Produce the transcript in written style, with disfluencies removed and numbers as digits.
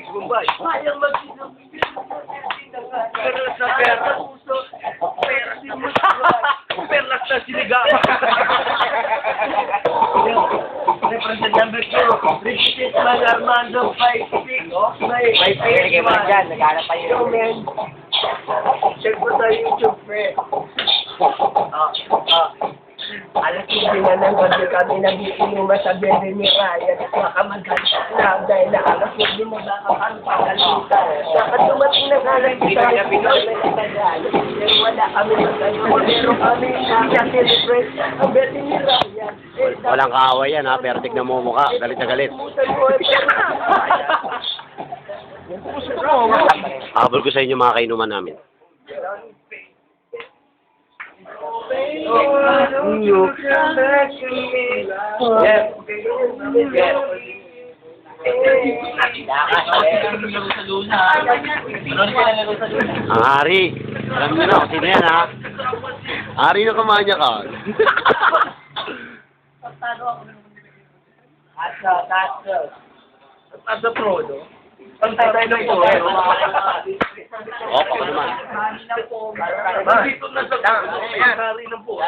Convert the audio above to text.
Gumbay. Sayang mag-isip. Pero sa pera. Pera din mo. Perlas na sinigaw. Represent number 2. Represent man Armando 5-6. May Sige mo dyan, naghanap pa yun. Check mo sa YouTube, pre. Alas hindi na ng gabi kami nag-iinuma sa bebe ni Ryan at makamaganda na dahil na alas hindi mo nakakapagalitan. Dapat dumating na galang kita na pinag-alagalo. Pero wala kami magano. Pero kami nakaka-celebrate ang bebe ni Ryan. Walang kaaway yan ha, pero tignan mo mukha, galit na galit. Habol ko sa inyo mga kainuman namin. You come back to me. Yes. Yes. Ang hari, alam niyo na kung sino yan ha. Hari na kumanya ka. At the pro, no? Ang tatay ng po. Opo, naman. Dito na sa hari ng po.